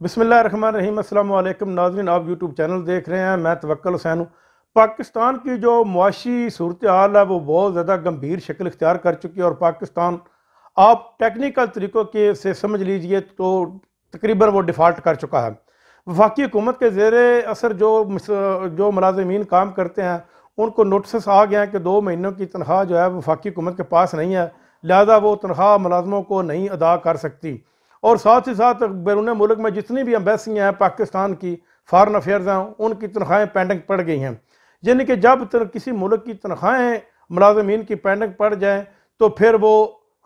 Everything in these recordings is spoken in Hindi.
बिस्मिल्लाहिर्रहमानिर्रहीम। अस्सलाम वालेकुम नाज़रीन, आप यूट्यूब चैनल देख रहे हैं। मैं तवक्कुल हुसैन हूँ। पाकिस्तान की जो मुआशी सूरत हाल है वो बहुत ज़्यादा गंभीर शक्ल इख्तियार कर चुकी है और पाकिस्तान आप टेक्निकल तरीक़ों के से समझ लीजिए तो तकरीबन वो डिफ़ाल्ट कर चुका है। वफाकी हुकूमत के ज़ेर असर जो मुलाज़मीन काम करते हैं उनको नोटिस आ गया है कि 2 महीनों की तनख्वाह जो है वफाकी हुकूमत के पास नहीं है, लिहाजा वो तनख्वाह मुलाजमों को नहीं अदा कर सकती। और साथ ही साथ बैरून मुल्क में जितनी भी एम्बेसियाँ हैं पाकिस्तान की, फॉरेन अफेयर्स हैं, उनकी तनख्वाहें पेंडिंग पड़ गई हैं। यानी कि जब किसी मुल्क की तनख्वाहें मुलाजमीन की पेंडिंग पड़ जाएँ तो फिर वो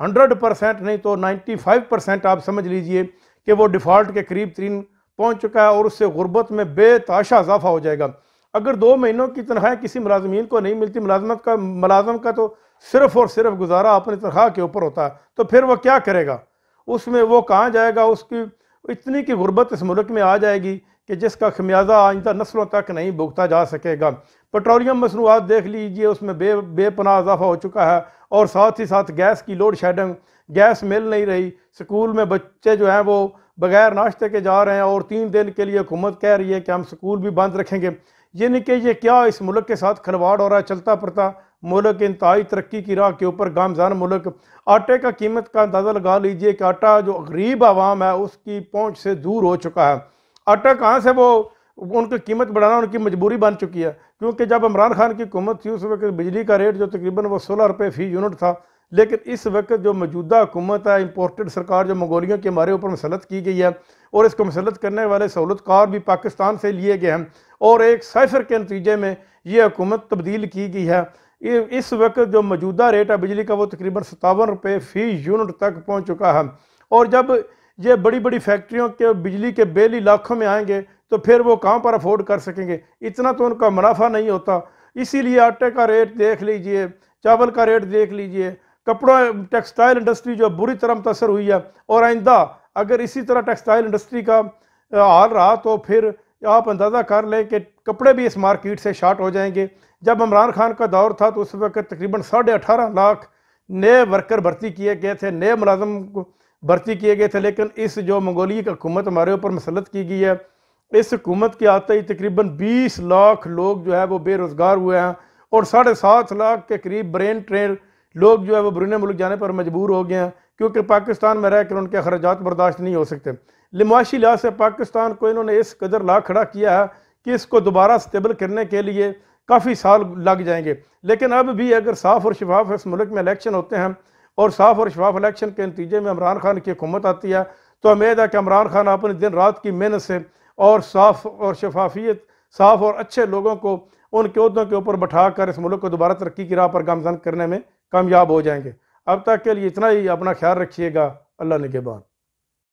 100% नहीं तो 95% आप समझ लीजिए कि वो डिफ़ॉल्ट के करीब तरीन पहुँच चुका है और उससे गुर्बत में बेताशा इजाफा हो जाएगा। अगर 2 महीनों की तनख्वाहें किसी मुलाजमीन को नहीं मिलती, मुलाजम का तो सिर्फ़ और सिर्फ गुजारा अपनी तनख्वाह के ऊपर होता है, तो फिर वह क्या करेगा? उसमें वो कहाँ जाएगा? उसकी इतनी की गुर्बत इस मुल्क में आ जाएगी कि जिसका खमियाजा आइंदा नस्लों तक नहीं भुगता जा सकेगा। पेट्रोलियम मसनूआत देख लीजिए, उसमें बेपनाह इजाफा हो चुका है और साथ ही साथ गैस की लोड शेडिंग, गैस मिल नहीं रही। स्कूल में बच्चे जो हैं वो बगैर नाश्ते के जा रहे हैं और 3 दिन के लिए हुकूमत कह रही है कि हम स्कूल भी बंद रखेंगे। यानी कि ये क्या इस मुल्क के साथ खिलवाड़ हो रहा है? चलता फिरता मुल्क इंतहाई तरक्की की राह के ऊपर गामजान मुल्क। आटे का कीमत का अंदाज़ा लगा लीजिए कि आटा जो गरीब आवाम है उसकी पहुंच से दूर हो चुका है। आटा कहाँ से वो उनकी कीमत बढ़ाना उनकी मजबूरी बन चुकी है, क्योंकि जब इमरान खान की हुकूमत थी उस वक्त बिजली का रेट जो तकरीबन वो 16 रुपये फ़ी यूनिट था। लेकिन इस वक्त जो मौजूदा हुकूमत है, इंपोर्टेड सरकार जो मंगोलियों के हमारे ऊपर मसलत की गई है और इसको मसलत करने वाले सहूलतकार भी पाकिस्तान से लिए गए हैं और एक साइफर के नतीजे में ये हुकूमत तब्दील की गई है। इस वक्त जो मौजूदा रेट है बिजली का वो तकरीबन 57 रुपये फ़ी यूनिट तक पहुँच चुका है। और जब ये बड़ी बड़ी फैक्ट्रियों के बिजली के बिल ही लाखों में आएंगे तो फिर वो कहाँ पर अफोर्ड कर सकेंगे? इतना तो उनका मुनाफा नहीं होता। इसीलिए आटे का रेट देख लीजिए, चावल का रेट देख लीजिए, कपड़ा टेक्सटाइल इंडस्ट्री जो बुरी तरह मुतासर हुई है। और आइंदा अगर इसी तरह टेक्सटाइल इंडस्ट्री का हाल रहा तो फिर आप अंदाज़ा कर लें कि कपड़े भी इस मार्केट से शार्ट हो जाएंगे। जब इमरान खान का दौर था तो उस वक्त तकरीबन 18.5 लाख नए वर्कर भर्ती किए गए थे, नए मुलाजम भर्ती किए गए थे। लेकिन इस जो मंगोलिया की हुकूमत हमारे ऊपर मसलत की गई है, इस हुकूमत के आते ही तकरीबन 20 लाख लोग जो है वो बेरोज़गार हुए हैं और 7.5 लाख के करीब ब्रेन ट्रेन लोग जो है वो बैरून मुल्क जाने पर मजबूर हो गए हैं, क्योंकि पाकिस्तान में रहकर उनके अखराजात बर्दाश्त नहीं हो सकते। मुआशी लिहाज से पाकिस्तान को इन्होंने इस कदर ला खड़ा किया है कि इसको दोबारा स्टेबल करने के लिए काफ़ी साल लग जाएंगे। लेकिन अब भी अगर साफ़ और शफाफ इस मुल्क में इलेक्शन होते हैं और साफ़ और शफाफ इलेक्शन के नतीजे में इमरान खान की हुकूमत आती है तो उम्मीद है कि इमरान खान अपने दिन रात की मेहनत से और साफ़ और शफाफियत, साफ़ और अच्छे लोगों को उनके अहदों के ऊपर बैठा कर इस मुल्क को दोबारा तरक्की की राह पर गामजन करने में कामयाब हो जाएंगे। अब तक के लिए इतना ही। अपना ख्याल रखिएगा। अल्लाह निगहबान।